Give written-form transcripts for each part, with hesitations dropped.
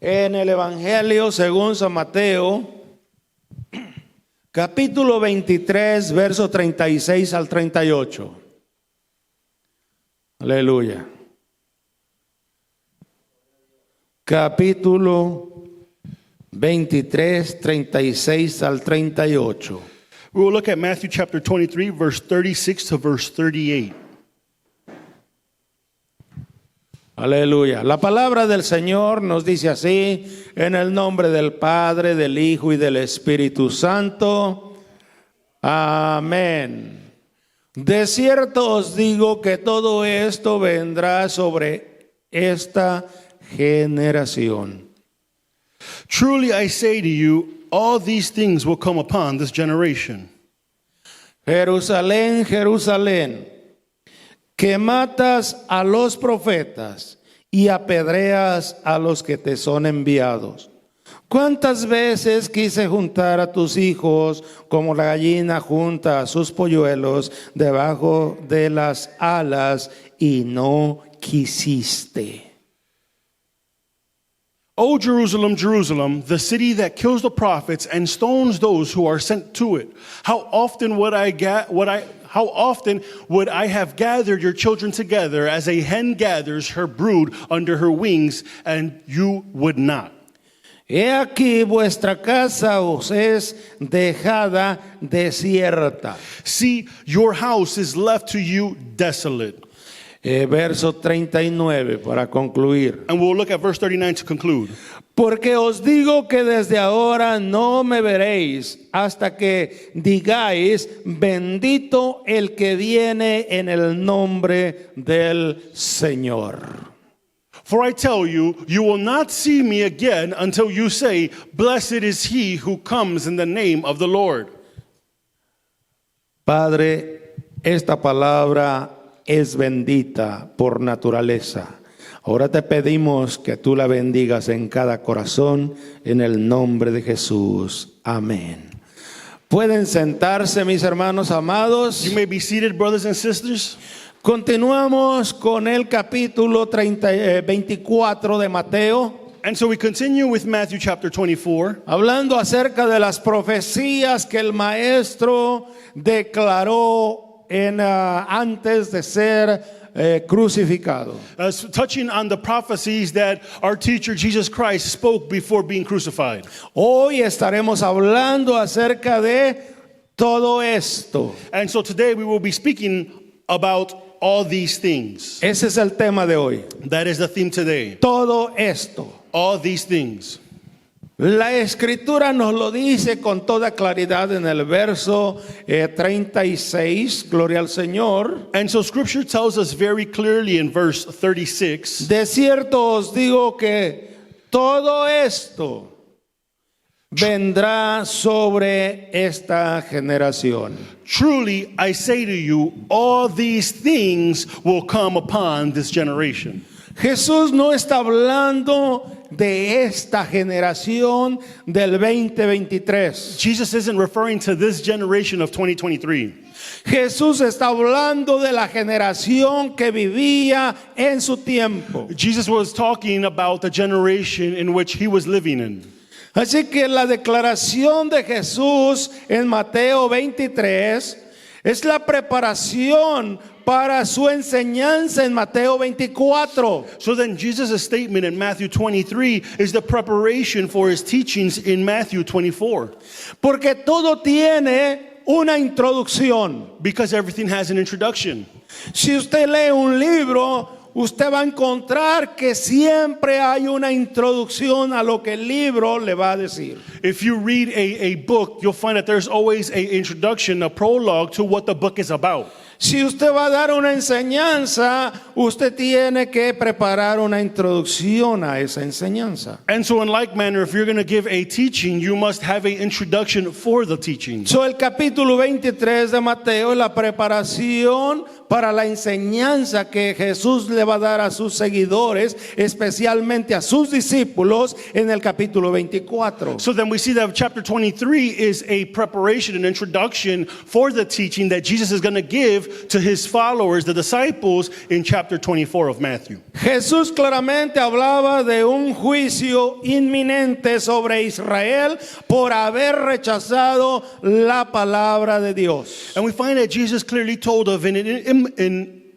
En el Evangelio según San Mateo, capítulo 23, verso 36 al 38. Aleluya. Capítulo 23, 36 al 38. We will look at Matthew chapter 23, verse 36 to verse 38. Aleluya. La palabra del Señor nos dice así, en el nombre del Padre, del Hijo y del Espíritu Santo. Amén. De cierto os digo que todo esto vendrá sobre esta generación. Truly I say to you, all these things will come upon this generation. Jerusalén, Jerusalén, que matas a los profetas y apedreas a los que te son enviados. ¿Cuántas veces quise juntar a tus hijos como la gallina junta a sus polluelos debajo de las alas y no quisiste? O Jerusalem, Jerusalem, the city that kills the prophets and stones those who are sent to it. How often would I have gathered your children together as a hen gathers her brood under her wings, and you would not? He aquí vuestra casa os es dejada desierta. See, your house is left to you desolate. Verso 39 para concluir. And we'll look at verse 39 to conclude. Porque os digo que desde ahora no me veréis hasta que digáis, bendito el que viene en el nombre del Señor. For I tell you, you will not see me again until you say, blessed is he who comes in the name of the Lord. Padre, esta palabra es bendita por naturaleza. Ahora te pedimos que tú la bendigas en cada corazón, en el nombre de Jesús. Amén. Pueden sentarse, mis hermanos amados. You may be seated, brothers and sisters. Continuamos con el capítulo 24 de Mateo. And so we continue with Matthew chapter 24. Hablando acerca de las profecías que el maestro declaró antes de ser crucificado. Touching on the prophecies that our teacher Jesus Christ spoke before being crucified. Hoy estaremos hablando acerca de todo esto. And so today we will be speaking about all these things. Ese es el tema de hoy. That is the theme today. Todo esto. All these things. La escritura nos lo dice con toda claridad en el verso 36, gloria al Señor. And so scripture tells us very clearly in verse 36. De cierto os digo que todo esto vendrá sobre esta generación. Truly I say to you, all these things will come upon this generation. Jesús no está hablando de esta generación del 2023. Jesus isn't referring to this generation of 2023. Jesús está hablando de la generación que vivía en su tiempo. Jesus was talking about the generation in which he was living in. Así que la declaración de Jesús en Mateo 23 es la preparación para su enseñanza en Mateo 24. So then Jesus' statement in Matthew 23 is the preparation for his teachings in Matthew 24. Porque todo tiene una introducción. Because everything has an introduction. Si usted lee un libro, usted va a encontrar que siempre hay una introducción a lo que el libro le va a decir. If you read a book, you'll find that there's always an introduction, a prologue to what the book is about. Si usted va a dar una enseñanza, usted tiene que preparar una introducción a esa enseñanza. And so in like manner, if you're going to give a teaching, you must have an introduction for the teaching. So el capítulo 23 de Mateo es la preparación para la enseñanza que Jesús le va a dar a sus seguidores, especialmente a sus discípulos, en el capítulo 24. So then we see that chapter 23 is a preparation, an introduction for the teaching that Jesus is going to give give to his followers, the disciples, in chapter 24 of Matthew. Jesús claramente hablaba de un juicio inminente sobre Israel por haber rechazado la palabra de Dios. And we find that Jesus clearly told of an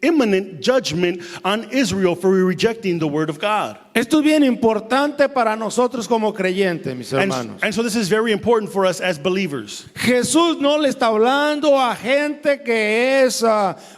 imminent judgment on Israel for rejecting the word of God. Esto es bien importante para nosotros como creyentes, mis hermanos. And so this is very important for us as believers. Jesús no le está hablando a gente que es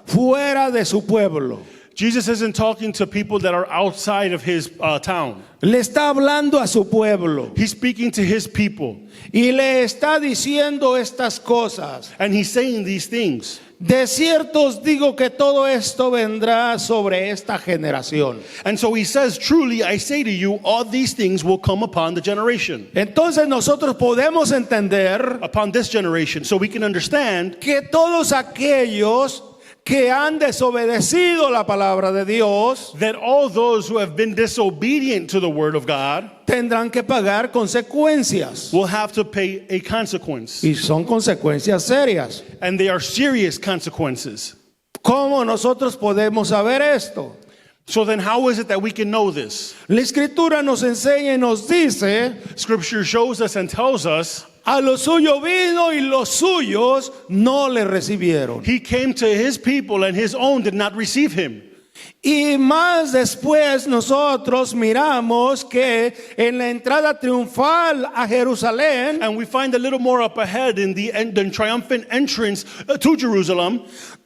fuera de su pueblo. Jesus isn't talking to people that are outside of his town. Le está hablando a su pueblo He's speaking to his people. y le está diciendo estas cosas. And he's saying these things. De cierto os digo que todo esto vendrá sobre esta generación. And so he says, truly, I say to you, all these things will come upon the generation. Entonces nosotros podemos entender Upon this generation. So we can understand que todos aquellos que han desobedecido la palabra de Dios that all those who have been disobedient to the word of God tendrán que pagar consecuencias. will have to pay a consequence. Y son consecuencias serias. And they are serious consequences. ¿Cómo nosotros podemos saber esto? So then how is it that we can know this? La Escritura nos enseña y nos dice: Scripture shows us and tells us a lo suyo vino y los suyos no le recibieron. he came to his people and his own did not receive him. Y más después nosotros miramos que en la entrada triunfal a Jerusalén, And we find a little more up ahead in the triumphant entrance to Jerusalem,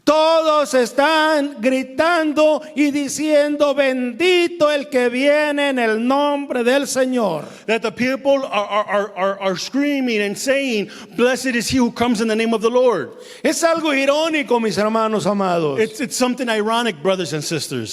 todos están gritando y diciendo: bendito el que viene en el nombre del Señor. that the people are screaming and saying, blessed is he who comes in the name of the Lord. Es algo irónico, mis hermanos amados, It's something ironic, brothers and sisters.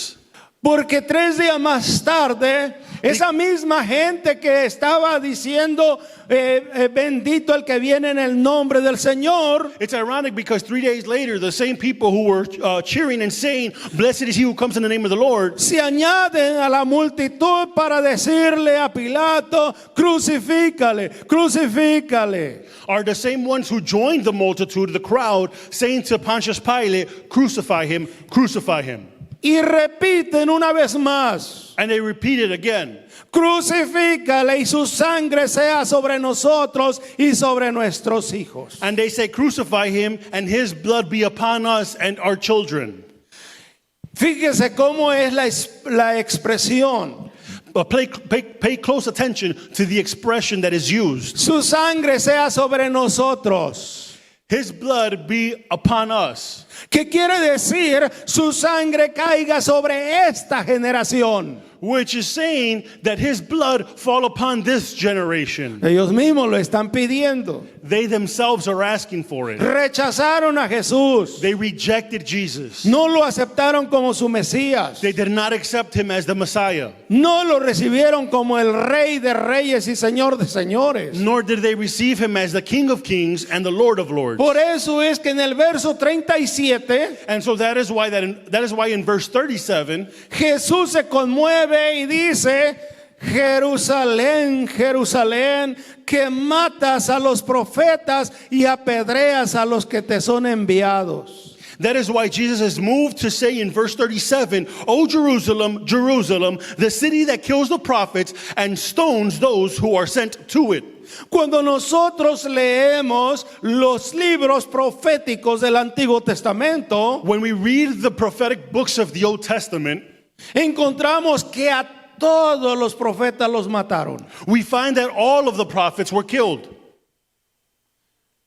porque 3 días más tarde, esa misma gente que estaba diciendo bendito el que viene en el nombre del Señor, It's ironic because 3 days later, the same people who were cheering and saying, blessed is he who comes in the name of the Lord, se añaden a la multitud para decirle a Pilato: crucifícale, crucifícale. are the same ones who joined the multitude, the crowd, saying to Pontius Pilate, crucify him, crucify him. Y repiten una vez más: And they repeat it again. crucifícale y su sangre sea sobre nosotros y sobre nuestros hijos. And they say, crucify him and his blood be upon us and our children. Fíjese cómo es la expresión. But pay close attention to the expression that is used. Su sangre sea sobre nosotros. His blood be upon us. ¿Qué quiere decir? Su sangre caiga sobre esta generación. Which is saying that his blood fall upon this generation. Ellos mismos lo están pidiendo. They themselves are asking for it. Rechazaron a Jesús. They rejected Jesus. No lo aceptaron como su Mesías. They did not accept him as the Messiah. No lo recibieron como el Rey de Reyes y Señor de Señores. Nor did they receive him as the King of Kings and the Lord of Lords. Por eso es que en el verso 37 And so that is why in verse 37, Jesús se conmueve y dice: Jerusalén, Jerusalén, que matas a los profetas y apedreas a los que te son enviados. that is why Jesus is moved to say in verse 37, O Jerusalem, Jerusalem, the city that kills the prophets and stones those who are sent to it. Cuando nosotros leemos los libros proféticos del Antiguo Testamento, When we read the prophetic books of the Old Testament, encontramos que a todos los profetas los mataron. we find that all of the prophets were killed.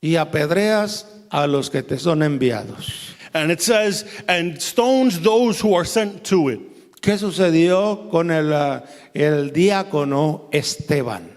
Y apedreas a los que te son enviados. And it says, and stones those who are sent to it. ¿Qué sucedió con el diácono Esteban?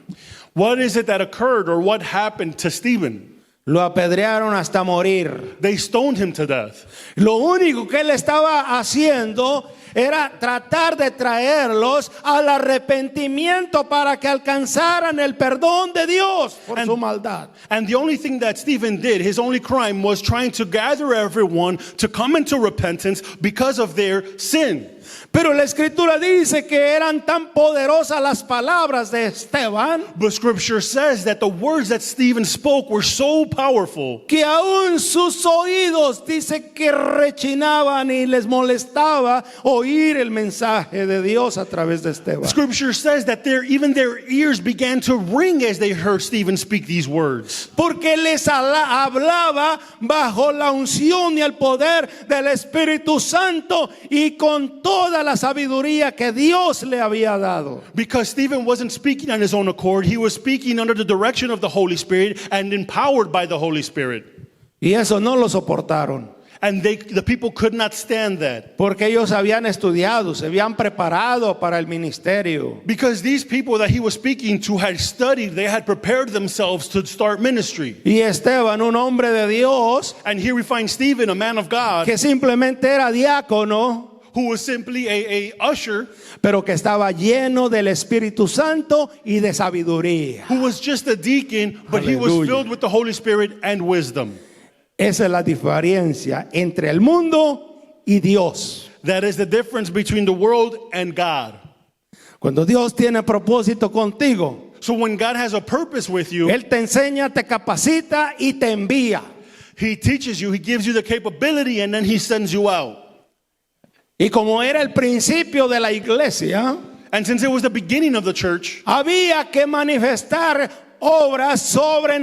What is it that occurred or what happened to Stephen? Lo apedrearon hasta morir. They stoned him to death. Lo único que él estaba haciendo era tratar de traerlos al arrepentimiento para que alcanzaran el perdón de Dios por su maldad. And the only thing that Stephen did, his only crime, was trying to gather everyone to come into repentance because of their sin. Pero la escritura dice que eran tan poderosas las palabras de Esteban But scripture says that the words that Stephen spoke were so powerful que aún sus oídos dice que rechinaban y les molestaba oír el mensaje de Dios a través de Esteban. Scripture says that even their ears began to ring as they heard Stephen speak these words. Porque les hablaba bajo la unción y el poder del Espíritu Santo y con toda la sabiduría que Dios le había dado. Because Stephen wasn't speaking on his own accord, he was speaking under the direction of the Holy Spirit and empowered by the Holy Spirit. Y eso no lo soportaron. And the people could not stand that. Porque ellos habían estudiado, se habían preparado para el ministerio. Because these people that he was speaking to had studied, they had prepared themselves to start ministry. Y Esteban, un hombre de Dios, And here we find Stephen, a man of God, que simplemente era diácono, who was simply a usher, pero que estaba lleno del Espíritu Santo y de sabiduría. who was just a deacon, but he was Hallelujah. filled with the Holy Spirit and wisdom. Esa es la diferencia entre el mundo y Dios. That is the difference between the world and God. Cuando Dios tiene propósito contigo, So when God has a purpose with you, Él te enseña, te capacita y te envía. he teaches you, he gives you the capability, and then he sends you out. Y como era el principio de la iglesia, And since it was the beginning of the church, había que manifestar obras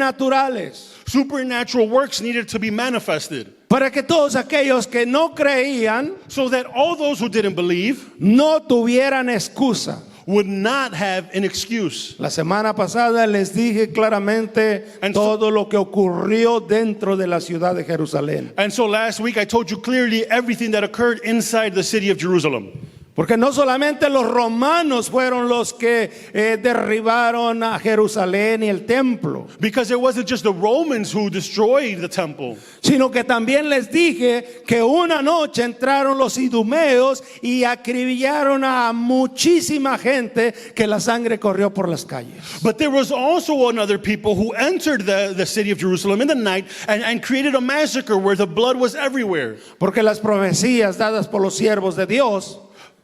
sobrenaturales supernatural works needed to be manifested para que todos aquellos que no creían so that all those who didn't believe no tuvieran excusa. would not have an excuse. La semana pasada les dije claramente And so- todo lo que ocurrió dentro de la ciudad de Jerusalén. And so last week I told you clearly everything that occurred inside the city of Jerusalem. Porque no solamente los romanos fueron los que derribaron a Jerusalén y el templo, Because it wasn't just the Romans who destroyed the temple, sino que también les dije que una noche entraron los idumeos y acribillaron a muchísima gente que la sangre corrió por las calles. but there was also another people who entered the city of Jerusalem in the night and created a massacre where the blood was everywhere. Porque las profecías dadas por los siervos de Dios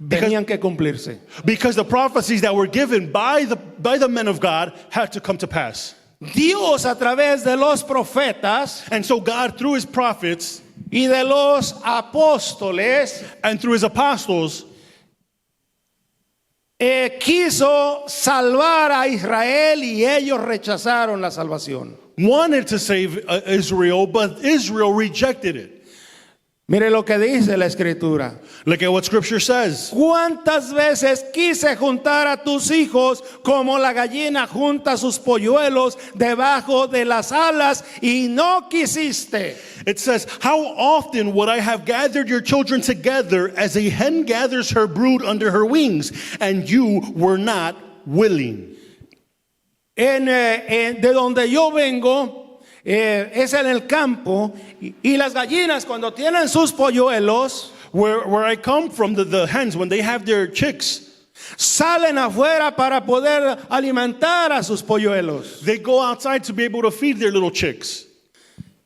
tenían que cumplirse. Because the prophecies that were given by the men of God had to come to pass. Dios a través de los profetas And so God, through his prophets y de los apóstoles, and through his apostles, quiso salvar a Israel y ellos rechazaron la salvación. wanted to save Israel, but Israel rejected it. Mire lo que dice la escritura. Look at what scripture says. ¿Cuántas veces quise juntar a tus hijos como la gallina junta sus polluelos debajo de las alas y no quisiste? It says, how often would I have gathered your children together as a hen gathers her brood under her wings, and you were not willing. De donde yo vengo, es en el campo, y las gallinas cuando tienen sus polluelos, Where I come from, the hens, when they have their chicks, salen afuera para poder alimentar a sus polluelos. they go outside to be able to feed their little chicks.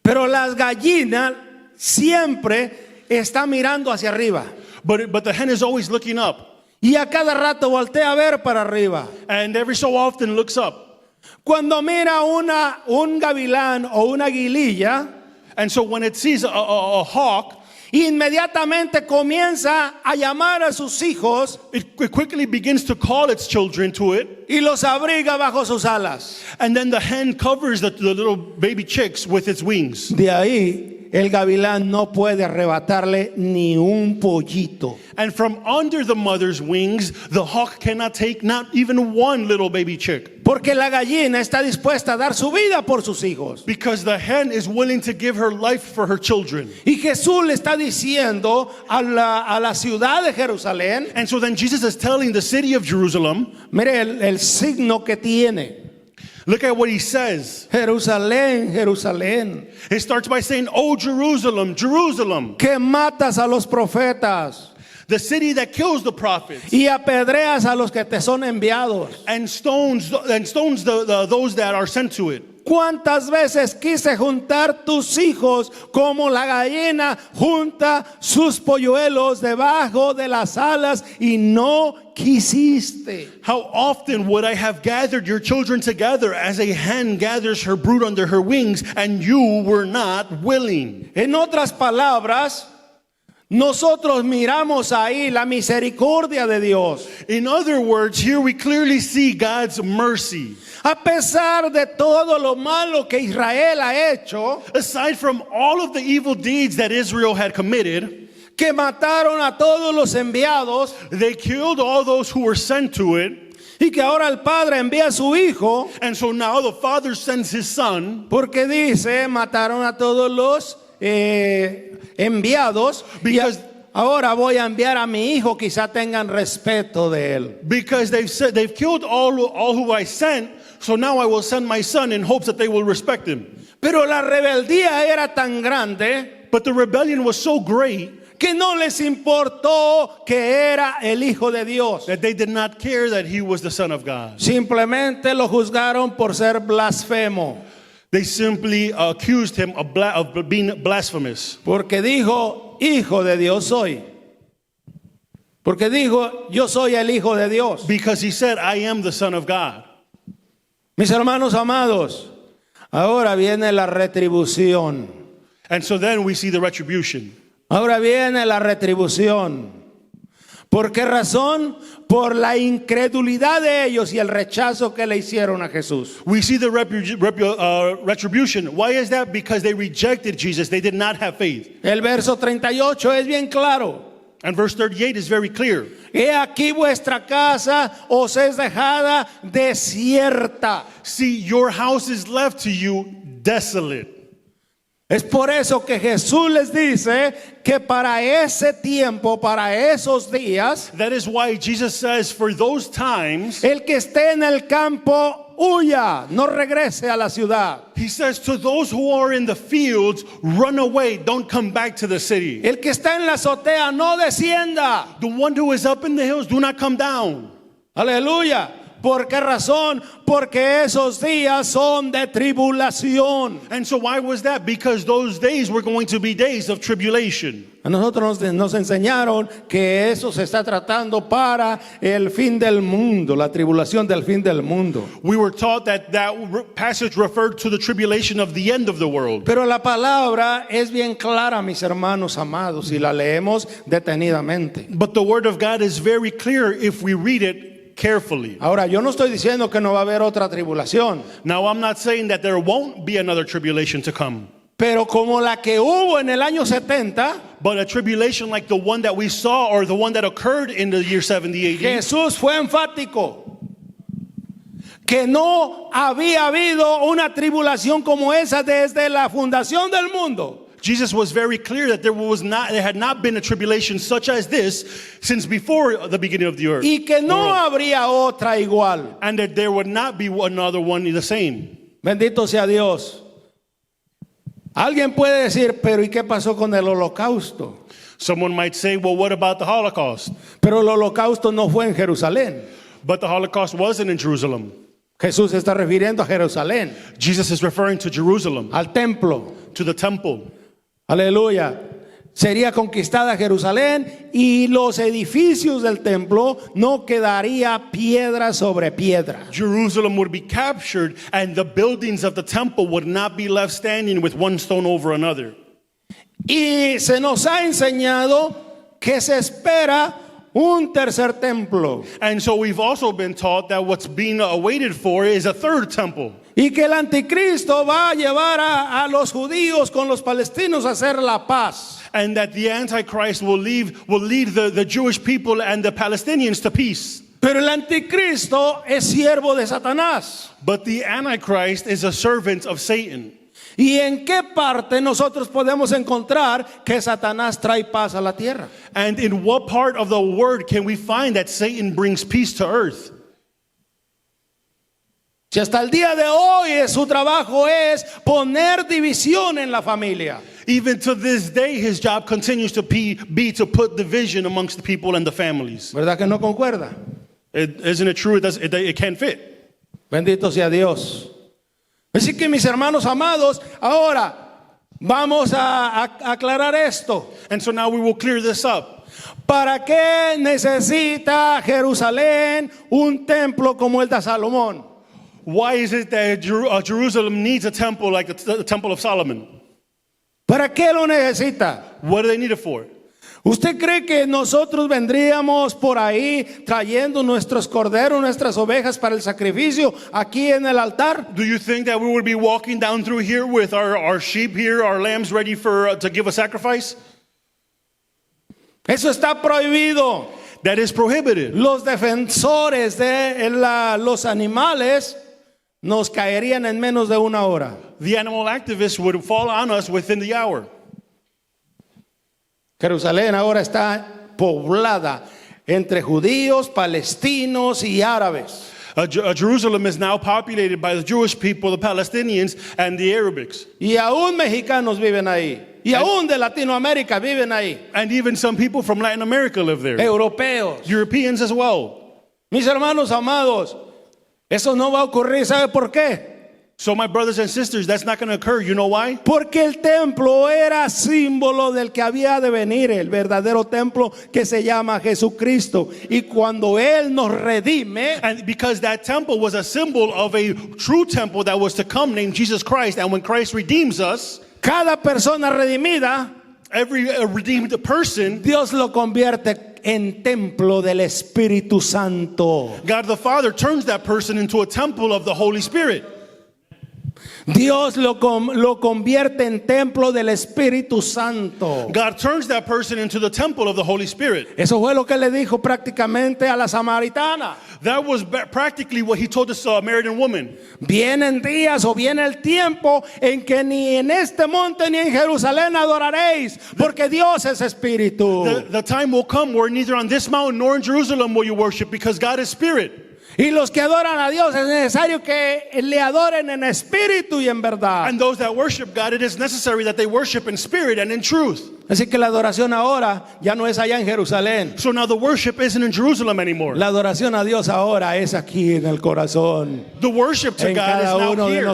Pero las gallinas siempre están mirando hacia arriba. But the hen is always looking up, Y a cada rato voltea a ver para arriba. and every so often looks up. Cuando mira un gavilán o una aguililla, And so when it sees a hawk, inmediatamente comienza a llamar a sus hijos it quickly begins to call its children to it. y los abriga bajo sus alas. And then the hen covers the little baby chicks with its wings. De ahí el gavilán no puede arrebatarle ni un pollito. And from under the mother's wings, the hawk cannot take not even one little baby chick. Porque la gallina está dispuesta a dar su vida por sus hijos. Because the hen is willing to give her life for her children. Y Jesús le está diciendo a la ciudad de Jerusalén, And so then Jesus is telling the city of Jerusalem, mire el signo que tiene. look at what he says. Jerusalén, Jerusalén, He starts by saying, "Oh Jerusalem, Jerusalem, que matas a los profetas the city that kills the prophets y apedreas a los que te son enviados. and stones those that are sent to it." ¿Cuántas veces quise juntar tus hijos como la gallina junta sus polluelos debajo de las alas y no quisiste? How often would I have gathered your children together as a hen gathers her brood under her wings, and you were not willing? En otras palabras, nosotros miramos ahí la misericordia de Dios. In other words, here we clearly see God's mercy. A pesar de todo lo malo que Israel ha hecho, Aside from all of the evil deeds that Israel had committed, que mataron a todos los enviados they killed all those who were sent to it. y que ahora el Padre envía a su Hijo, And so now the Father sends his Son porque dice, mataron a todos los enviados, Because- ahora voy a enviar a mi Hijo, quizá tengan respeto de él. because they've killed all who I sent. So now I will send my Son in hopes that they will respect him. Pero la rebeldía era tan grande But the rebellion was so great que no les importó que era el Hijo de Dios. that they did not care that he was the Son of God. Simplemente lo juzgaron por ser blasfemo, They simply accused him of being blasphemous. porque dijo, Hijo de Dios soy. Porque dijo, yo soy el Hijo de Dios. Because he said, I am the Son of God. Mis hermanos amados, ahora viene la retribución. And so then we see the retribution. Ahora viene la retribución. ¿Por qué razón? Por la incredulidad de ellos y el rechazo que le hicieron a Jesús. We see the retribution. Why is that? Because they rejected Jesus. They did not have faith. El verso 38 es bien claro. And verse 38 is very clear. He aquí vuestra casa os es dejada desierta. See, your house is left to you desolate. Es por eso que Jesús les dice que para ese tiempo, para esos días, That is why Jesus says, for those times, el que esté en el campo huya, no regrese a la ciudad. he says, to those who are in the fields, run away, don't come back to the city. El que está en la azotea no descienda. The one who is up in the hills, do not come down. Aleluya. ¿Por qué razón? Porque esos días son de tribulación. And so why was that? Because those days were going to be days of tribulation. A nosotros nos enseñaron que eso se está tratando para el fin del mundo, la tribulación del fin del mundo. We were taught that passage referred to the tribulation of the end of the world. Pero la palabra es bien clara, mis hermanos amados, y la leemos detenidamente. But the word of God is very clear if we read it carefully. Ahora, yo no estoy diciendo que no va a haber otra tribulación, Now, I'm not saying that there won't be another tribulation to come, pero como la que hubo en el año 70, but a tribulation like the one that we saw or the one that occurred in the year 70 AD, Jesús fue enfático que no había habido una tribulación como esa desde la fundación del mundo. Jesus was very clear that there had not been a tribulation such as this since before the beginning of the earth. Y que no habría otra igual. And that there would not be another one the same. Bendito sea Dios. Alguien puede decir, pero ¿y qué pasó con el holocausto? Someone might say, well, what about the Holocaust? Pero el holocausto no fue en Jerusalén. But the Holocaust wasn't in Jerusalem. Jesús se está refiriendo a Jerusalén, Jesus is referring to Jerusalem, al templo. to the temple. Aleluya. Sería conquistada Jerusalén y los edificios del templo no quedaría piedra sobre piedra. Jerusalem would be captured and the buildings of the temple would not be left standing with one stone over another. Y se nos ha enseñado que se espera un tercer templo And so we've also been taught that what's being awaited for is a third temple. y que el anticristo va a llevar a los judíos con los palestinos a hacer la paz. And that the Antichrist will lead the Jewish people and the Palestinians to peace. Pero el anticristo es siervo de Satanás. But the Antichrist is a servant of Satan. ¿Y en qué parte nosotros podemos encontrar que Satanás trae paz a la tierra? And in what part of the word can we find that Satan brings peace to earth? Si hasta el día de hoy su trabajo es poner división en la familia. Even to this day, his job continues to be to put division amongst the people and the families. ¿Verdad que no concuerda? Isn't it true? It can't fit. Bendito sea Dios. Así que mis hermanos amados, ahora vamos a aclarar esto. And so now we will clear this up. ¿Para qué necesita Jerusalén un templo como el de Salomón? Why is it that Jerusalem needs a temple like the Temple of Solomon? ¿Para qué lo necesita? What do they need it for? ¿Usted cree que nosotros vendríamos por ahí trayendo nuestros corderos, nuestras ovejas para el sacrificio aquí en el altar? Do you think that we would be walking down through here with our sheep here, our lambs ready for to give a sacrifice? Eso está prohibido. That is prohibited. Los defensores de los animales nos caerían en menos de una hora. The animal activists would fall on us within the hour. Jerusalén ahora está poblada entre judíos, palestinos y árabes. Jerusalem is now populated by the Jewish people, the Palestinians, and the Arabics. Y aún mexicanos viven ahí. Y aún de Latinoamérica viven ahí. And even some people from Latin America live there. Europeos. Europeans as well. Mis hermanos amados, eso no va a ocurrir. ¿Sabe por qué? So my brothers and sisters, that's not going to occur. You know why? Porque el templo era símbolo del que había de venir, el verdadero templo que se llama Jesucristo. Y cuando Él nos redime, And because that temple was a symbol of a true temple that was to come named Jesus Christ. And when Christ redeems us, cada persona redimida, every redeemed person, Dios lo convierte en templo del Espíritu Santo. God the Father turns that person into a temple of the Holy Spirit. Dios lo convierte en templo del Espíritu Santo. God turns that person into the temple of the Holy Spirit. Eso fue lo que le dijo prácticamente a la samaritana. That was practically what he told the Samaritan woman. Vienen días o viene el tiempo en que ni en este monte ni en Jerusalén adoraréis, porque Dios es Espíritu. The time will come where neither on this mountain nor in Jerusalem will you worship, because God is Spirit. Y los que adoran a Dios es necesario que le adoren en espíritu y en verdad. And those that worship God, it is necessary that they worship in spirit and in truth. Así que la adoración ahora ya no es allá en Jerusalén. So now the worship isn't in Jerusalem anymore. La adoración a Dios ahora es aquí en el corazón. The worship to En God is cada now uno de here.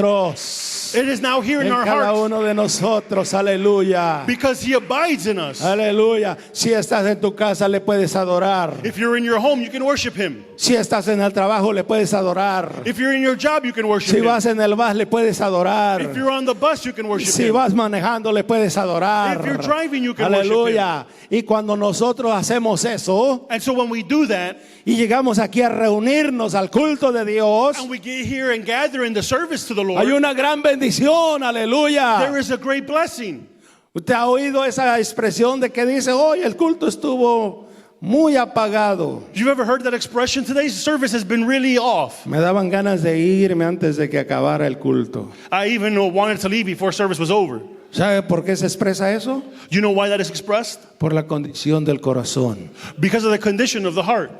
nosotros. It is now here in En our cada hearts uno de nosotros. Aleluya. because He abides in us. Aleluya. Si estás en tu casa le puedes adorar. If you're in your home, you can worship Him. Si estás en el trabajo le puedes adorar. If you're in your job, you can worship Si Him. vas en el bus le puedes adorar. If you're on the bus, you can worship Si Him. vas manejando le puedes adorar. If you're driving, you can Aleluya. Y cuando nosotros hacemos eso And so when we do that, y llegamos aquí a reunirnos al culto de Dios, and we get here and gather in the service to the Lord, hay una gran bendición. Aleluya. there is a great blessing. ¿Usted ha oído esa expresión de que dice, hoy el culto estuvo muy apagado? You ever heard that expression? Today's service has been really off. Me daban ganas de irme antes de que acabara el culto. I even wanted to leave before service was over. ¿Sabe por qué se expresa eso? You know why that is expressed? Por la condición del corazón. Because of the condition of the heart.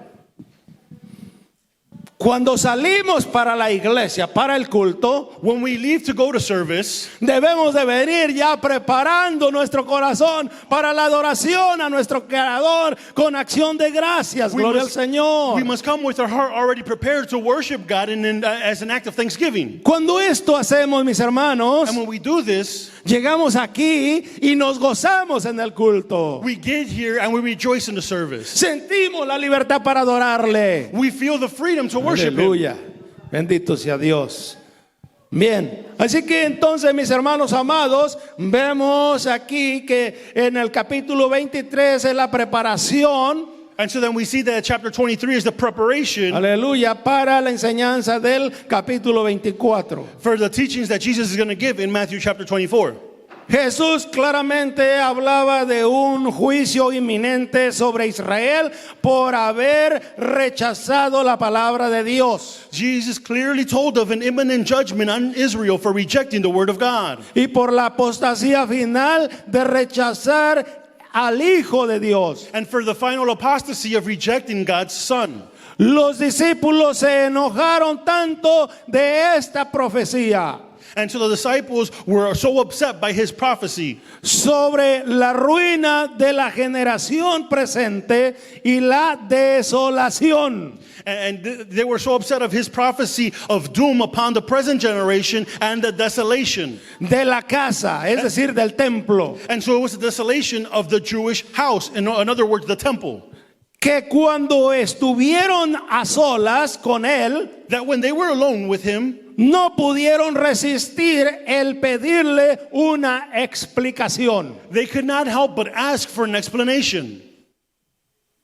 Cuando salimos para la iglesia, para el culto, When we leave to go to service, debemos de venir ya preparando nuestro corazón para la adoración a nuestro Creador con acción de gracias. Gloria al we Señor. must come with our heart already prepared to worship God and as an act of thanksgiving. Cuando esto hacemos, mis hermanos, And when we do this, llegamos aquí y nos gozamos en el culto. we get here and we rejoice in the service. Sentimos la libertad para adorarle. We feel the freedom to worship Him. Aleluya. Bendito sea Dios. Bien, así que entonces, mis hermanos amados, vemos aquí que en el capítulo 23 es la preparación, And so then we see that chapter 23 is the preparation aleluya, para la enseñanza del capítulo 24. for the teachings that Jesus is going to give in Matthew chapter 24. Jesús claramente hablaba de un juicio inminente sobre Israel por haber rechazado la palabra de Dios Jesus clearly told of an imminent judgment on Israel for rejecting the word of God y por la apostasía final de rechazar al Hijo de Dios. and for the final apostasy of rejecting God's Son. Los discípulos se enojaron tanto de esta profecía And so the disciples were so upset by his prophecy sobre la ruina de la generación presente y la desolación. and they were so upset of his prophecy of doom upon the present generation and the desolation. De la casa, es decir, del templo. And so it was the desolation of the Jewish house, in other words, the temple. Que cuando estuvieron a solas con él, That when they were alone with him, no pudieron resistir el pedirle una explicación. they could not help but ask for an explanation.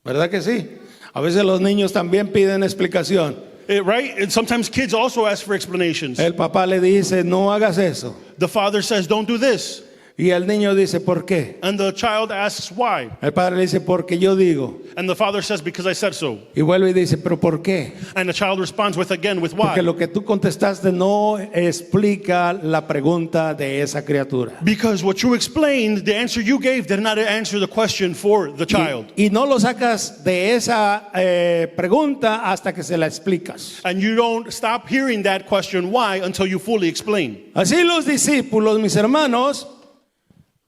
¿Verdad que sí? A veces los niños también piden explicación. Right? And sometimes kids also ask for explanations. El papá le dice, no hagas eso. The father says, don't do this. Y el niño dice, ¿por qué? And the child asks, why? El padre le dice, porque yo digo. And the father says, because I said so. Y vuelve y dice, ¿pero por qué? And the child responds with why? Porque lo que tú contestaste no explica la pregunta de esa criatura. Because what you explained, the answer you gave, did not answer the question for the child. Y no lo sacas de esa pregunta hasta que se la explicas. And you don't stop hearing that question why until you fully explain. Así los discípulos, mis hermanos,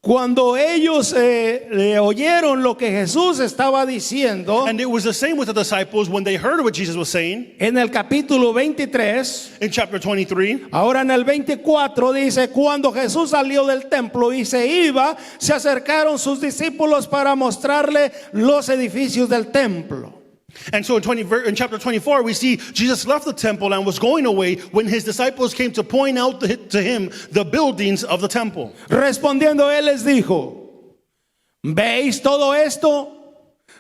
cuando ellos oyeron lo que Jesús estaba diciendo, And it was the same with the disciples when they heard what Jesus was saying en el capítulo 23, in chapter 23. ahora en el 24 dice, cuando Jesús salió del templo y se iba, se acercaron sus discípulos para mostrarle los edificios del templo. And so in chapter 24, we see Jesus left the temple and was going away when his disciples came to point out to him the buildings of the temple. Respondiendo él les dijo, ¿veis todo esto?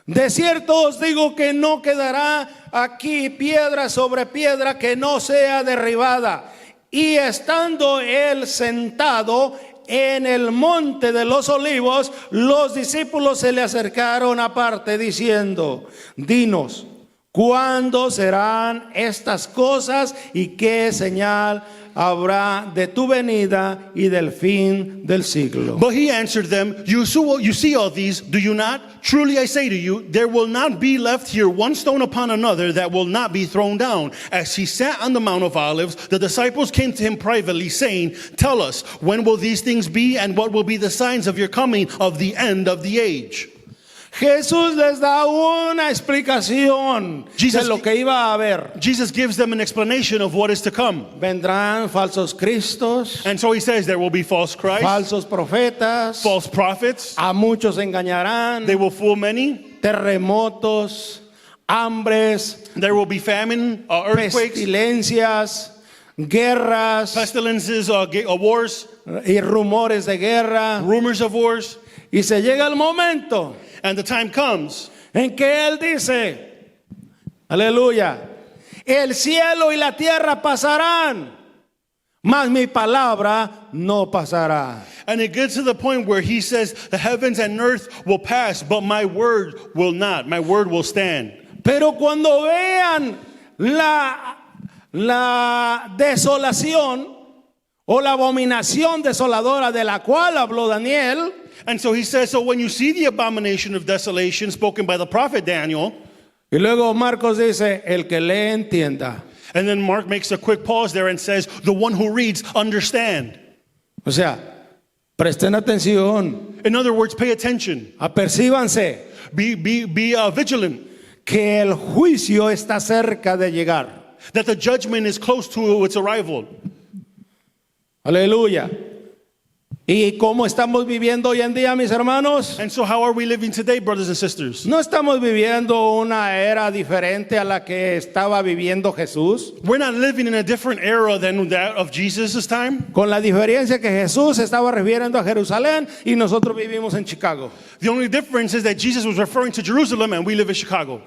De cierto os digo que no quedará aquí piedra sobre piedra que no sea derribada. Y estando él sentado en el monte de los olivos, los discípulos se le acercaron aparte diciendo, dinos, ¿cuándo serán estas cosas y qué señal habrá de tu venida y del fin del siglo? But he answered them, you see all these, do you not? Truly I say to you, there will not be left here one stone upon another that will not be thrown down. As he sat on the Mount of Olives, the disciples came to him privately, saying, tell us, when will these things be, and what will be the signs of your coming, of the end of the age? Jesús les da una explicación de lo que iba a haber. Jesus gives them an explanation of what is to come. Vendrán falsos cristos, And so he says there will be false Christ, falsos profetas, false prophets, a muchos engañarán, they will fool many, terremotos, hambres, there will be famine, earthquakes, pestilencias, guerras pestilences, wars, y rumores de guerra. rumors of wars. Y se llega el momento And the time comes en que Él dice, aleluya, el cielo y la tierra pasarán, mas mi palabra no pasará. and it gets to the point where he says the heavens and earth will pass, but my word will not. My word will stand. Pero cuando vean la desolación o la abominación desoladora de la cual habló Daniel, And so he says, so when you see the abomination of desolation spoken by the prophet Daniel, y luego Marcos dice, el que lee entienda. and then Mark makes a quick pause there and says, the one who reads, understand. O sea, presten atención, In other words, pay attention. apercíbanse Be vigilant. que el juicio está cerca de llegar. That the judgment is close to its arrival. Aleluya. ¿Y cómo estamos viviendo hoy en día, mis hermanos? And so how are we living today, brothers and sisters? No estamos viviendo una era diferente a la que estaba viviendo Jesús, We're not living in a different era than that of Jesus' time. con la diferencia que Jesús se estaba refiriendo a Jerusalén y nosotros vivimos en Chicago. The only difference is that Jesus was referring to Jerusalem and we live in Chicago.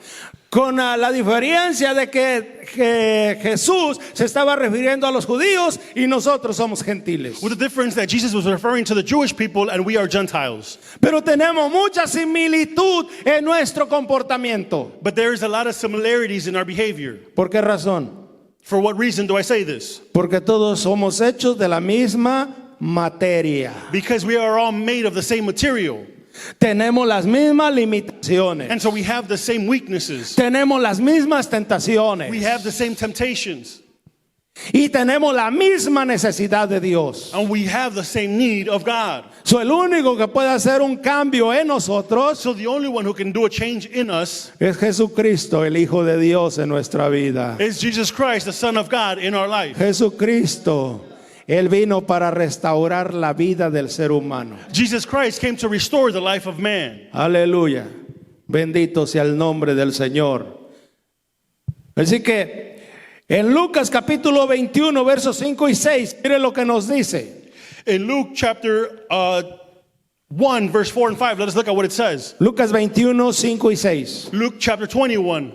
Con la diferencia de que Jesús se estaba refiriendo a los judíos y nosotros somos gentiles. With the difference that Jesus was referring to the Jewish people and we are Gentiles. Pero tenemos mucha similitud en nuestro comportamiento. But there is a lot of similarities in our behavior. ¿Por qué razón? For what reason do I say this? Porque todos somos hechos de la misma materia. Because we are all made of the same material. Tenemos las mismas limitaciones. And so we have the same weaknesses. Tenemos las mismas tentaciones. We have the same temptations. Y tenemos la misma necesidad de Dios. And we have the same need of God. So, el único que puede hacer un cambio en nosotros So the only one who can do a change in us es Jesucristo, el Hijo de Dios en nuestra vida. is Jesus Christ, the Son of God, in our life. Jesucristo, Él vino para restaurar la vida del ser humano. Jesus Christ came to restore the life of man. Aleluya. Bendito sea el nombre del Señor. Así que en Lucas capítulo 21, versos 5 y 6, mire lo que nos dice. In Luke chapter 1, verse 4 and 5, let us look at what it says. Lucas 21, 5 y 6. Luke chapter 21,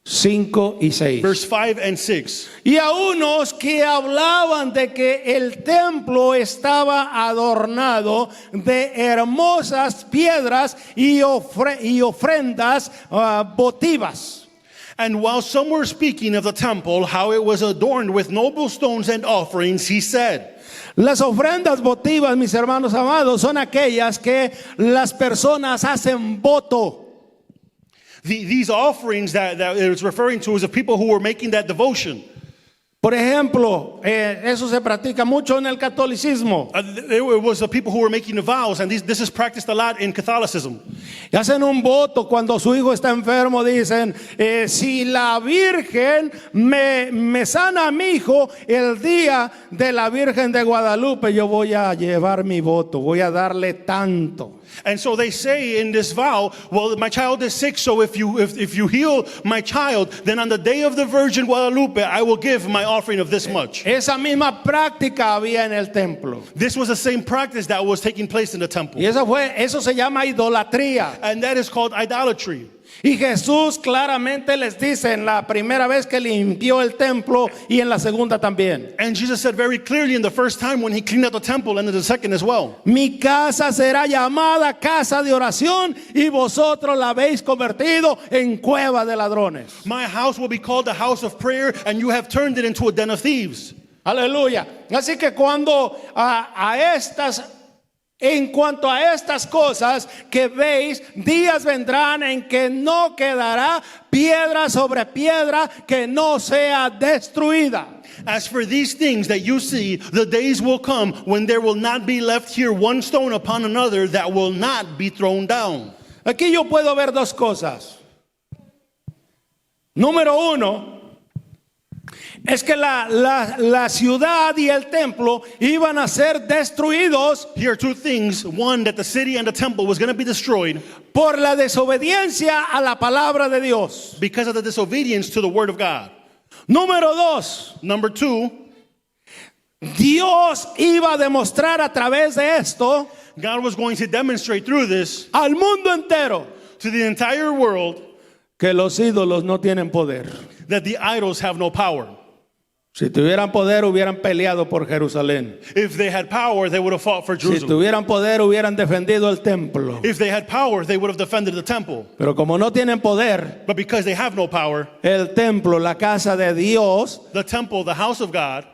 5 y 6. verse 5 and 6. Y a unos que hablaban de que el templo estaba adornado de hermosas piedras y ofrendas votivas. And while some were speaking of the temple, how it was adorned with noble stones and offerings, he said, Las ofrendas votivas, mis hermanos amados, son aquellas que las personas hacen voto. these offerings that it was referring to is of people who were making that devotion. Por ejemplo, eso se practica mucho en el catolicismo. It was the people who were making the vows, and this is practiced a lot in Catholicism. Y hacen un voto cuando su hijo está enfermo, dicen, si la Virgen me sana a mi hijo el día de la Virgen de Guadalupe, yo voy a llevar mi voto, voy a darle tanto. And so they say in this vow, well, my child is sick, so if you heal my child, then on the day of the Virgin Guadalupe, I will give my offering of this much. Esa misma práctica había en el templo. This was the same practice that was taking place in the temple. Y eso se llama idolatría. And that is called idolatry. Y Jesús claramente les dice en la primera vez que limpió el templo y en la segunda también. And Jesus said very clearly in the first time when he cleaned out the temple and in the second as well. Mi casa será llamada casa de oración y vosotros la habéis convertido en cueva de ladrones. My house will be called the house of prayer, and you have turned it into a den of thieves. Aleluya. Así que en cuanto a estas cosas que veis, días vendrán en que no quedará piedra sobre piedra que no sea destruida. As for these things that you see, the days will come when there will not be left here one stone upon another that will not be thrown down. Aquí yo puedo ver dos cosas. Número uno, es que la ciudad y el templo iban a ser destruidos Here are two things. One, that the city and the temple was going to be destroyed por la desobediencia a la palabra de Dios. because of the disobedience to the word of God. Número dos, Number two, Dios iba a demostrar a través de esto God was going to demonstrate through this al mundo entero to the entire world que los ídolos no tienen poder. that the idols have no power. Si tuvieran poder, hubieran peleado por Jerusalén. If they had power, they would have fought for Si Jerusalem. tuvieran poder, hubieran defendido el templo. If they had power, they would have defended the temple. Pero como no tienen poder, But because they have no power, el templo, la casa de Dios, the temple, the house of God,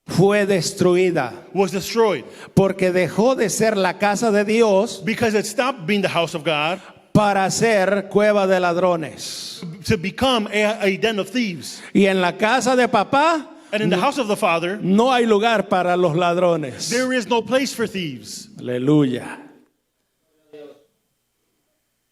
fue destruida. was destroyed Porque dejó de ser la casa de Dios because it stopped being the house of God para ser cueva de ladrones. to become a den of thieves. Y en la casa de papá And in the house of the Father, no hay lugar para los ladrones. there is no place for thieves. Aleluya.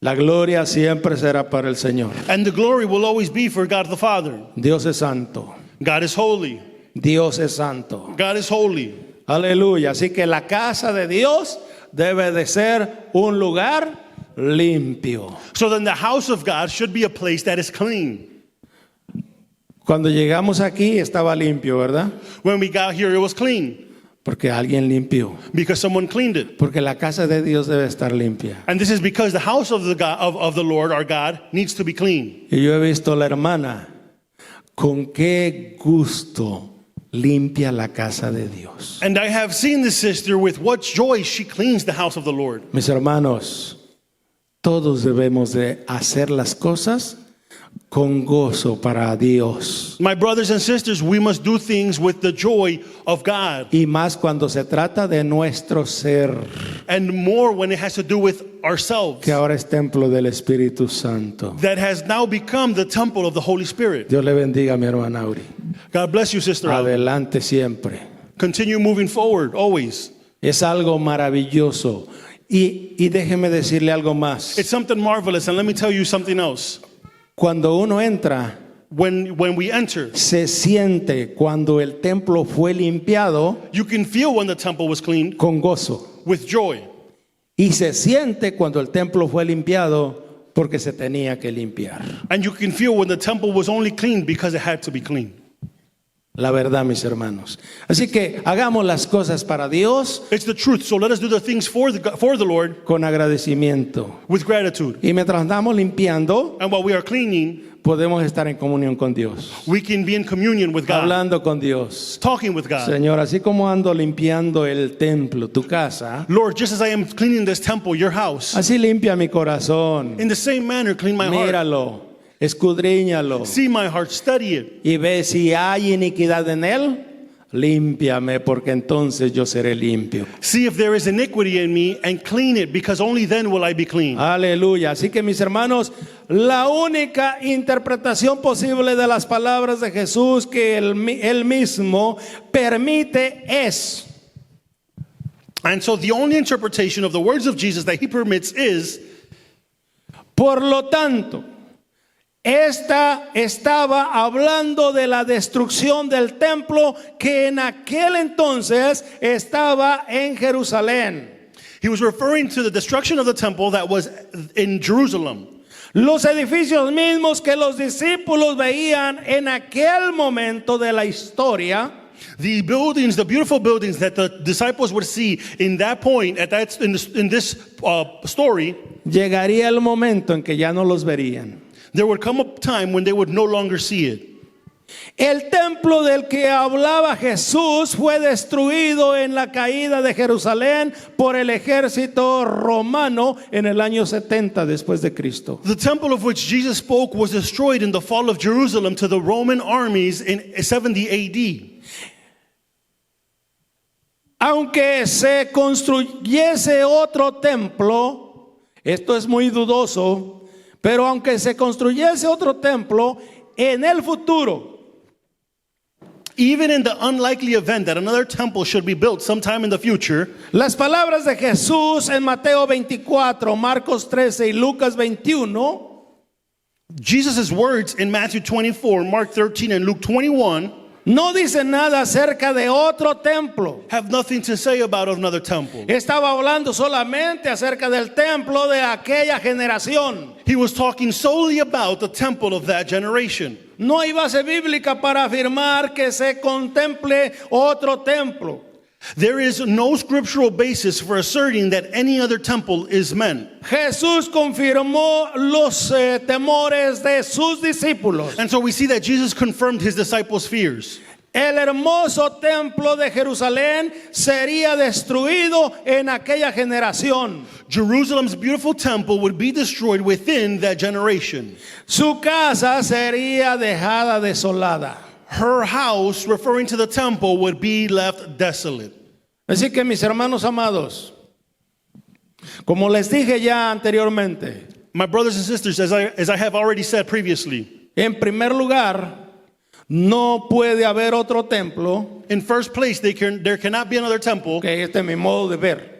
La gloria siempre será para el Señor. And the glory will always be for God the Father. Dios es santo. God is holy. Dios es santo. God is holy. Aleluya. Así que la casa de Dios debe de ser un lugar limpio. So then the house of God should be a place that is clean. Cuando llegamos aquí estaba limpio, ¿verdad? When we got here, it was clean Porque alguien limpió. because someone cleaned it. Porque la casa de Dios debe estar limpia. And this is because the house of the God, of the Lord, our God, needs to be clean. Y yo he visto a la hermana con qué gusto limpia la casa de Dios. And I have seen the sister with what joy she cleans the house of the Lord. Mis hermanos, todos debemos de hacer las cosas con gozo para Dios. My brothers and sisters, we must do things with the joy of God. Y más cuando se trata de nuestro ser, And more when it has to do with ourselves. que ahora es templo del Espíritu Santo. That has now become the temple of the Holy Spirit. Dios le bendiga a mi hermana Auri. God bless you, Sister Alan. Adelante siempre. Continue moving forward, always. Es algo maravilloso. Y déjeme decirle algo más. It's something marvelous, and let me tell you something else. Cuando uno entra, When we enter, se siente cuando el templo fue limpiado you can feel when the temple was cleaned con gozo. with joy. Y se siente cuando el templo fue limpiado porque se tenía que limpiar. And you can feel when the temple was only cleaned because it had to be cleaned. La verdad, mis hermanos. Así que hagamos las cosas para Dios It's the truth, so let us do the things for the Lord con agradecimiento. with gratitude. Y mientras andamos limpiando, And while we are cleaning, podemos estar en comunión con Dios, we can be in communion with God, hablando con Dios. talking with God. Señor, así como ando limpiando el templo, tu casa, Lord, just as I am cleaning this temple, your house, así limpia mi corazón. in the same manner, clean my heart. Míralo, escudriñalo See my heart, study it. y ve si hay iniquidad en él, límpiame, porque entonces yo seré limpio. See if there is iniquity in me and clean it, because only then will I be clean. Aleluya. Así que mis hermanos, la única interpretación posible de las palabras de Jesús que él mismo permite es: And so the only interpretation of the words of Jesus that he permits is, por lo tanto, esta estaba hablando de la destrucción del templo que en aquel entonces estaba en Jerusalén. he was referring to the destruction of the temple that was in Jerusalem. Los edificios mismos que los discípulos veían en aquel momento de la historia, The buildings, the beautiful buildings that the disciples would see in that point, in this story, llegaría el momento en que ya no los verían. there would come a time when they would no longer see it. El templo del que hablaba Jesús fue destruido en la caída de Jerusalén por el ejército romano en el año 70 después de Cristo. The temple of which Jesus spoke was destroyed in the fall of Jerusalem to the Roman armies in 70 AD. Aunque se construyese otro templo, esto es muy dudoso, pero aunque se construyese otro templo en el futuro, Even in the unlikely event that another temple should be built sometime in the future, las palabras de Jesús en Mateo 24, Marcos 13 y Lucas 21 Jesus' words in Matthew 24, Mark 13, and Luke 21 no dicen nada acerca de otro templo. have nothing to say about another temple. Estaba hablando solamente acerca del templo de aquella generación. He was talking solely about the temple of that generation. No hay base bíblica para afirmar que se contemple otro templo. There is no scriptural basis for asserting that any other temple is meant. Jesús confirmó los temores de sus discípulos. And so we see that Jesus confirmed his disciples' fears. El hermoso templo de Jerusalén sería destruido en aquella generación. Jerusalem's beautiful temple would be destroyed within that generation. Su casa sería dejada desolada. Her house, referring to the temple, would be left desolate. Así que mis hermanos amados, como les dije ya anteriormente, My brothers and sisters, as I have already said previously, en primer lugar, no puede haber otro templo, in first place, there cannot be another temple. que este es mi modo de ver,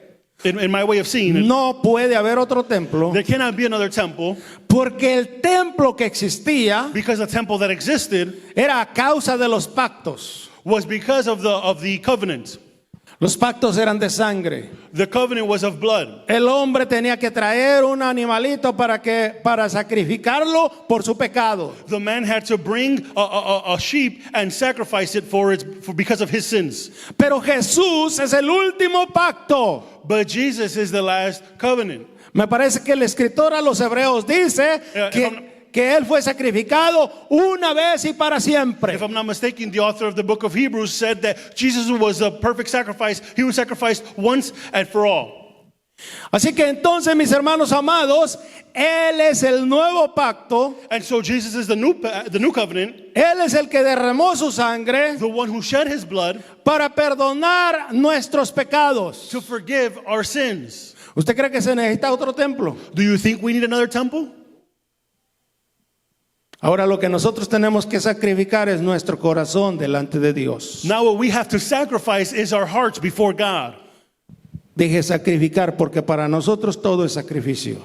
In my way of seeing it, no puede haber otro templo, there cannot be another temple porque el templo que existía because the temple that existed era a causa de los pactos. was because of the covenant. Los pactos eran de sangre. The covenant was of blood. El hombre tenía que traer un animalito para sacrificarlo por su pecado. The man had to bring a sheep and sacrifice it because of his sins. Pero Jesús es el último pacto. But Jesus is the last covenant. Me parece que el escritor a los hebreos dice que él fue sacrificado una vez y para siempre. If I'm not mistaken, the author of the book of Hebrews said that Jesus was a perfect sacrifice. He was sacrificed once and for all. Así que entonces, mis hermanos amados, Él es el nuevo pacto. And so Jesus is the new covenant, Él es el que derramó su sangre the one who shed his blood para perdonar nuestros pecados. to forgive our sins. ¿Usted cree que se necesita otro templo? Do you think we need another temple? Ahora lo que nosotros tenemos que sacrificar es nuestro corazón delante de Dios. Now what we have to sacrifice is our hearts before God. Dije sacrificar porque para nosotros todo es sacrificio.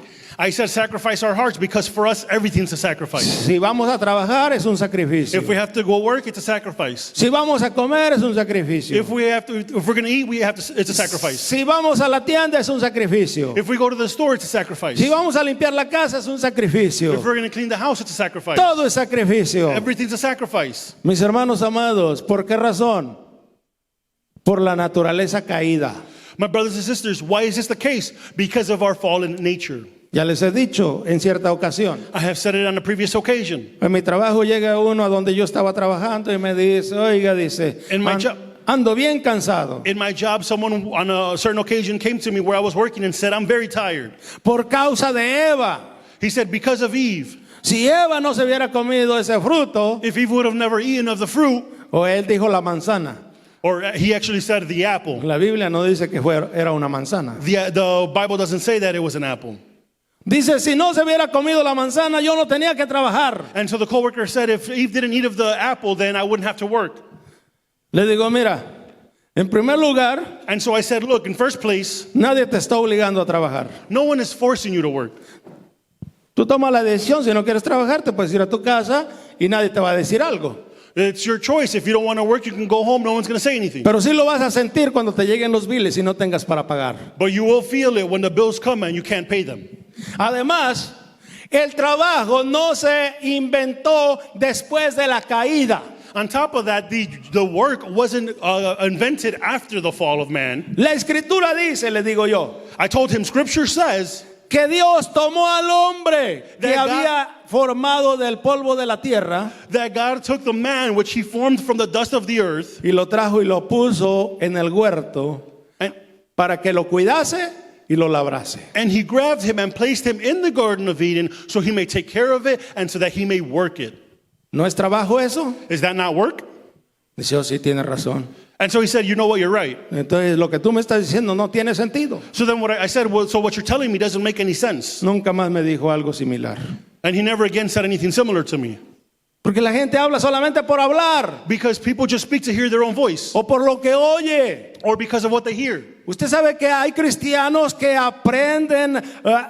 I said sacrifice our hearts because for us everything's a sacrifice. Si vamos a trabajar es un sacrificio. If we have to go work, it's a sacrifice. Si vamos a comer es un sacrificio. If we're going to eat, it's a sacrifice. Si vamos a la tienda es un sacrificio. If we go to the store, it's a sacrifice. Si vamos a limpiar la casa es un sacrificio. If we're going to clean the house, it's a sacrifice. Todo es sacrificio. Everything's a sacrifice. Mis hermanos amados, ¿por qué razón? Por la naturaleza caída. My brothers and sisters, why is this the case? Because of our fallen nature. Ya les he dicho en cierta ocasión. I have said it on a previous occasion. En mi trabajo llega uno a donde yo estaba trabajando y me dice, oiga, dice, In my job- ando bien cansado In my job, someone on a certain occasion came to me where I was working and said, I'm very tired. por causa de Eva. He said, because of Eve. Si Eva no se hubiera comido ese fruto, If Eve would have never eaten of the fruit, o él dijo la manzana. or he actually said the apple. La Biblia no dice que era una manzana. The Bible doesn't say that it was an apple. Dice, si no se hubiera comido la manzana, yo no tenía que trabajar. And so the coworker said, if Eve didn't eat of the apple, then I wouldn't have to work. Le digo, mira, en primer lugar, And so I said, look, in first place, nadie te está obligando a trabajar. no one is forcing you to work. Tú tomas la decisión, si no quieres trabajar, te puedes ir a tu casa y nadie te va a decir algo. It's your choice. If you don't want to work, you can go home. No one's going to say anything. Pero sí lo vas a sentir cuando te lleguen los biles y no tengas para pagar. But you will feel it when the bills come and you can't pay them. Además, el trabajo no se inventó después de la caída. On top of that, the work wasn't invented after the fall of man. La escritura dice, le digo yo, I told him, Scripture says que Dios tomó al hombre que That God- había formado del polvo de la tierra that God took the man which he formed from the dust of the earth y lo trajo y lo puso en el huerto and, para que lo cuidase y lo labrase. and he grabbed him and placed him in the Garden of Eden so he may take care of it and so that he may work it. ¿No es trabajo eso? Is that not work? Dice, oh, sí, tiene razón. And so he said, you know what, you're right. Entonces, lo que tú me estás diciendo no tiene sentido. So then what I said, well, so what you're telling me doesn't make any sense. Nunca más me dijo algo similar. And he never again said anything similar to me. Porque la gente habla solamente por hablar Because people just speak to hear their own voice o por lo que oye. or because of what they hear. Usted sabe que hay cristianos que aprenden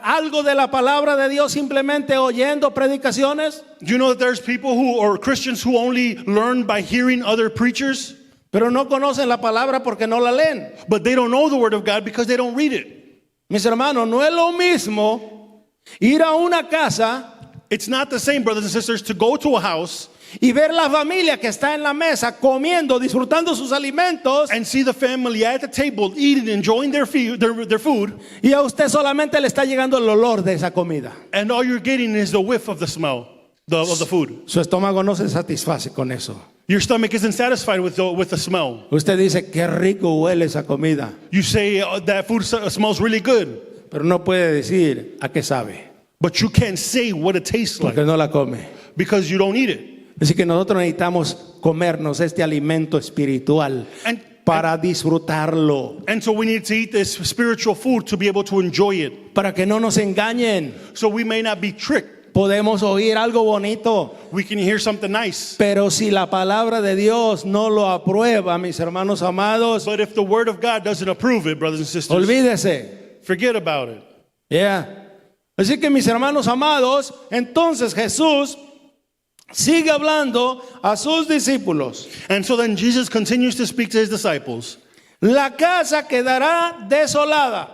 algo de la palabra de Dios simplemente oyendo predicaciones, Do you know that there's people or Christians who only learn by hearing other preachers, pero no conocen la palabra porque no la leen. but they don't know the word of God because they don't read it? Mis hermanos, no es lo mismo ir a una casa It's not the same, brothers and sisters, to go to a house y ver la familia que está en la mesa comiendo, disfrutando sus alimentos, and see the family at the table eating, enjoying their food, y a usted solamente le está llegando el olor de esa comida. and all you're getting is the whiff of the smell of the food. Su estómago no se satisface con eso. Your stomach isn't satisfied with the smell. Usted dice, qué rico huele esa comida, You say that food smells really good, pero no puede decir a qué sabe, but you can't say what it tastes like porque no la come. because you don't eat it. Así que nosotros necesitamos comernos este alimento espiritual And, para disfrutarlo, and so we need to eat this spiritual food to be able to enjoy it, para que no nos engañen. so we may not be tricked. Podemos oír algo bonito, We can hear something nice, pero si la palabra de Dios no lo aprueba, mis hermanos amados, but if the word of God doesn't approve it, brothers and sisters, olvídese. forget about it. Yeah. Así que mis hermanos amados, entonces Jesús sigue hablando a sus discípulos. And so then Jesus continues to speak to his disciples. La casa quedará desolada.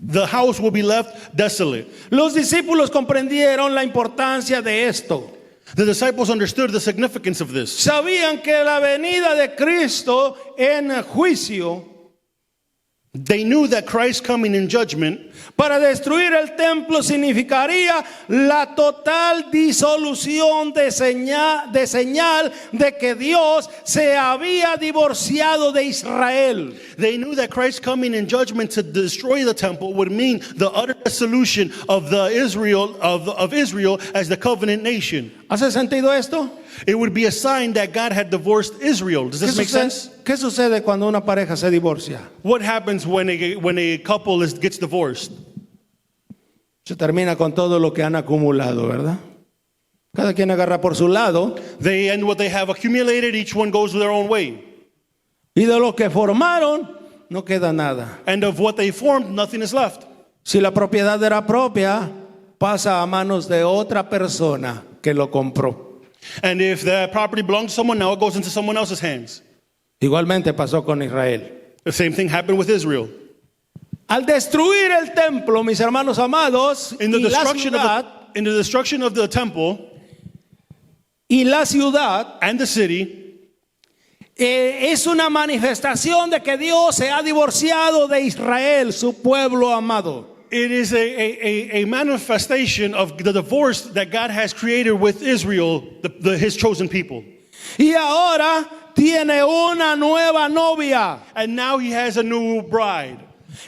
The house will be left desolate. Los discípulos comprendieron la importancia de esto. The disciples understood the significance of this. Sabían que la venida de Cristo en juicio They knew that Christ coming in judgment para destruir el templo significaría la total disolución de señal de que Dios se había divorciado de Israel. They knew that Christ coming in judgment to destroy the temple would mean the utter dissolution of Israel as the covenant nation. ¿Hace sentido esto? It would be a sign that God had divorced Israel. Does this make sense? ¿Qué sucede cuando una pareja se divorcia? What happens when a couple gets divorced? Se termina con todo lo que han acumulado, ¿verdad? Cada quien agarra por su lado. They end what they have accumulated. Each one goes their own way. Y de lo que formaron, no queda nada. And of what they formed, nothing is left. Si la propiedad era propia, pasa a manos de otra persona que lo compró. And if the property belongs to someone, now it goes into someone else's hands. Igualmente pasó con Israel. The same thing happened with Israel. Al destruir el templo, mis hermanos amados, In the y la destruction of the temple ciudad, and the city, es una manifestación de que Dios se ha divorciado de Israel, su pueblo amado. it is a manifestation of the divorce that God has created with Israel, his chosen people. Y ahora tiene una nueva novia And now he has a new bride.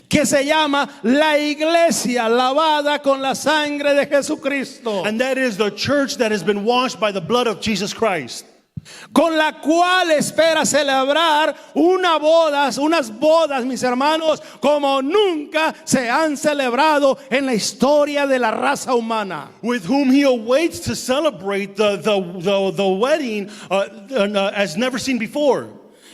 que se llama la iglesia lavada con la sangre de Jesucristo, And that is the church that has been washed by the blood of Jesus Christ. con la cual espera celebrar unas bodas, mis hermanos, como nunca se han celebrado en la historia de la raza humana. With whom he awaits to celebrate the wedding as never seen before.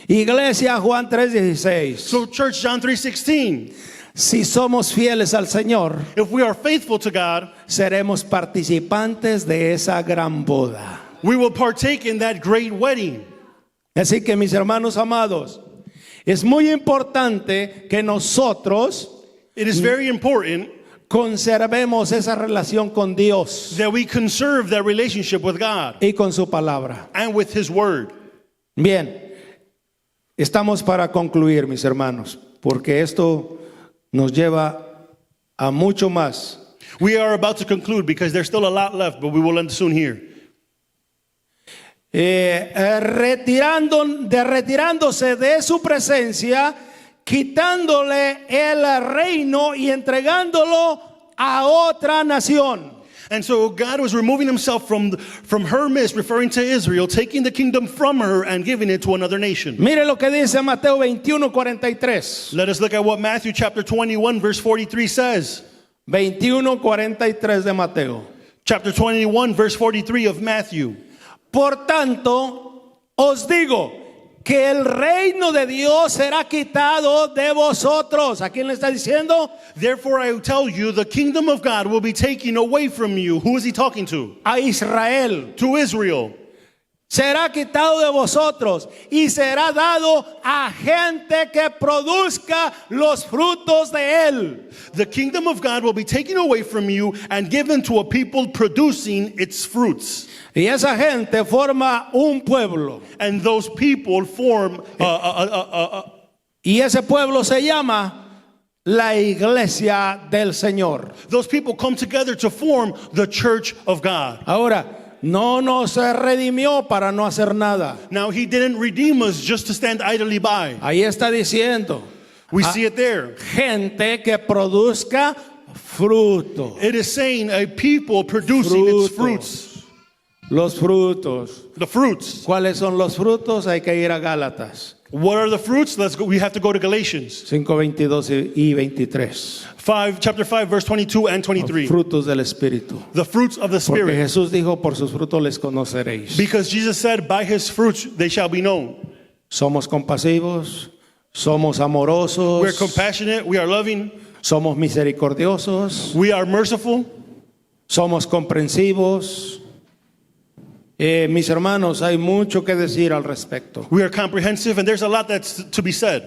Iglesia, Juan 3:16. So church, John 3:16. Si somos fieles al Señor, If we are faithful to God, seremos participantes de esa gran boda. we will partake in that great wedding. Así que, mis hermanos amados, es muy importante que nosotros It is very important conservemos esa relación con Dios that we conserve that relationship with God y con su palabra. and with his word. Bien, estamos para concluir, mis hermanos, porque esto nos lleva a mucho más. We are about to conclude because there's still a lot left, but we will end soon here. Retirándose de su presencia, quitándole el reino y entregándolo a otra nación. And so God was removing himself from her midst, referring to Israel, taking the kingdom from her and giving it to another nation. Mire lo que dice Mateo 21:43. Let us look at what Matthew chapter 21 verse 43 says. 21:43 de Mateo. Chapter 21 verse 43 of Matthew. Por tanto, os digo que el reino de Dios será quitado de vosotros. ¿A quién le está diciendo? Therefore I tell you, the kingdom of God will be taken away from you. Who is he talking to? A Israel. To Israel. Será quitado de vosotros y será dado a gente que produzca los frutos de él. The kingdom of God will be taken away from you and given to a people producing its fruits. Y esa gente forma un pueblo. And those people form Y ese pueblo se llama la iglesia del Señor. those people come together to form the church of God. Ahora, no nos redimió para no hacer nada. Now he didn't redeem us just to stand idly by. Ahí está diciendo, We see it there. gente que produzca fruto. It is saying a people producing its Frutos. fruits. Los frutos. The fruits. ¿Cuáles son los frutos? Hay que ir a Gálatas What are the fruits? Let's go. We have to go to Galatians 5:22 y 23. chapter 5, verse 22 and 23. Frutos del Espíritu. The fruits of the Porque Spirit. Jesús dijo, por sus frutos les conoceréis. Because Jesus said, by his fruits they shall be known. Somos compasivos, somos amorosos, We're compassionate, we are loving, somos misericordiosos, we are merciful, somos comprensivos. Mis hermanos, hay mucho que decir al respecto, we are comprehensive, and there's a lot that's to be said.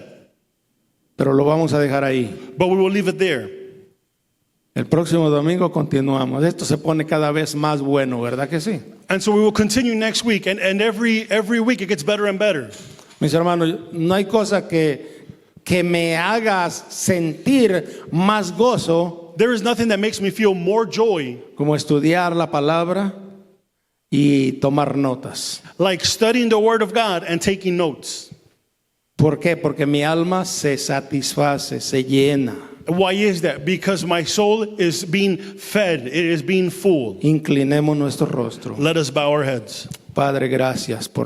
pero lo vamos a dejar ahí. But we will leave it there. El próximo domingo continuamos. Esto se pone cada vez más bueno, ¿verdad que sí? And so we will continue next week, and every week it gets better and better. Mis hermanos, no hay cosa que que me haga sentir más gozo There is nothing that makes me feel more joy como estudiar la palabra y tomar notas. like studying the Word of God and taking notes. ¿Por qué? Porque mi alma se satisface, se llena. Why is that? Because my soul is being fed, it is being full. Inclinemos nuestro rostro. Let us bow our heads. Padre, gracias por